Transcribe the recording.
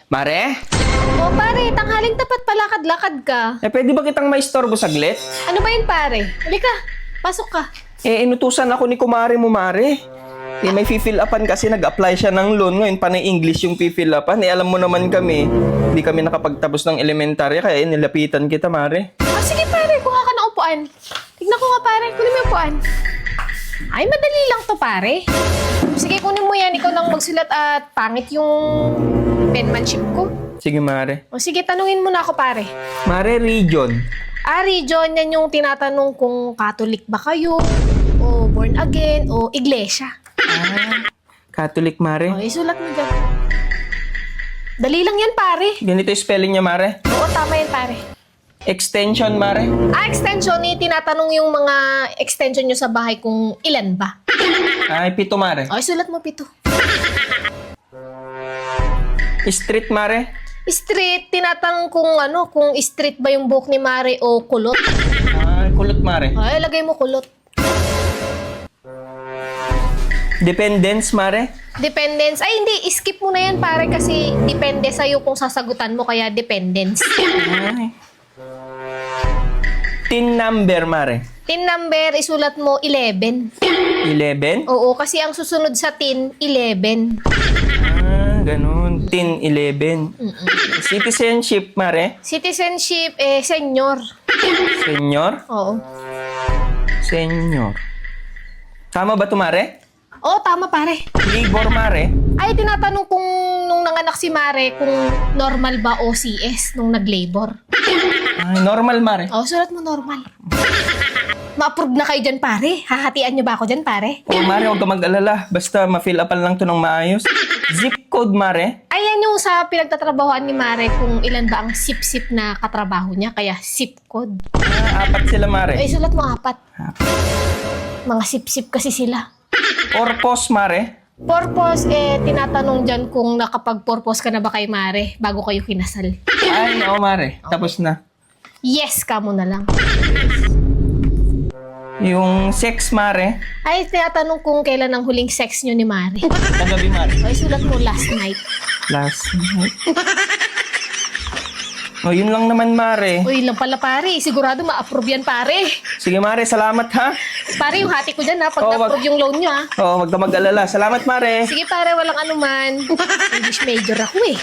Mare? O pare, tanghaling tapat palakad-lakad ka. Pwede ba kitang maistorbo saglit? Ano ba yun pare? Halika, pasok ka. Inutusan ako ni kumare mo, Mare. May fill upan kasi nag-apply siya ng loan. Ngayon, panay English yung fill upan. Alam mo naman kami, hindi kami nakapagtapos ng elementarya, kaya nilapitan kita, Mare. Sige pare, kuha ka ng upuan. Tignan ko nga pare, kunin mo yung upuan. Ay, madali lang to pare. Sige, kunin mo yan. Ikaw lang magsulat at pangit yung penmanship ko. Sige, Mare. O sige, tanungin mo na ako pare. Mare, region. Region, yan yung tinatanong kung Catholic ba kayo, o born again, o iglesia. Catholic, Mare. O, isulat mo dyan. Dali lang yan pare. Ganito yung spelling niya, Mare. Oo, tama yan pare. Extension, Mare. Extension, tinatanong yung mga extension nyo sa bahay kung ilan ba. Ay, 7, Mare. O, isulat mo 7. Street, Mare. Street, tinatanong kung street ba yung buhok ni Mare o kulot. Ay, kulot, Mare. Ay, lagay mo kulot. Dependence, Mare. Dependence. Ay, hindi. Skip mo na yan, pare, kasi depende sa'yo kung sasagutan mo, kaya dependence. Ay. Tin number, Mare. Tin number, isulat mo 11. 11? Oo, kasi ang susunod sa tin, 11. Ganun. Tin 11. Citizenship, Mare. Citizenship, senior. Senior? Oo. Senior. Tama ba ito, Mare? Oo, tama, pare. Labor, Mare. Ay, tinatanong kung nung nanganak si Mare kung normal ba o CS nung nag-labor. Ay, normal, Mare. Oo, sulat mo normal. Ma-approve na kayo dyan, pare. Hahatian nyo ba ako dyan, pare? Mare, huwag ka mag-alala. Basta ma-fill upan lang to ng maayos. Zip code, Mare. Ayan yung sa pinagtatrabahoan ni Mare kung ilan ba ang sip-sip na katrabaho niya, kaya sip code. 4 sila, Mare. Ay, sulat mo 4. Mga sip-sip kasi sila. Purpose, Mare. Purpose, tinatanong dyan kung nakapag-purpose ka na ba kay Mare bago kayo kinasal. Ay, oo, Mare. Tapos na. Yes ka mo na lang. Yung sex, Mare. Ay, tinatanong kung kailan ang huling sex nyo ni Mare. Kagabi, Mare. Ay, sulat mo last night. Last night. Yun lang naman, Mare. Uy, lang pala pare. Sigurado ma-approve yan, pare. Sige, Mare. Salamat, ha? Pare, yung hati ko dyan ha, pag Oo, na-approve yung loan nyo ha. Oo, wag ka mag-alala. Salamat, Mare. Sige pare, walang anuman. English major ako eh.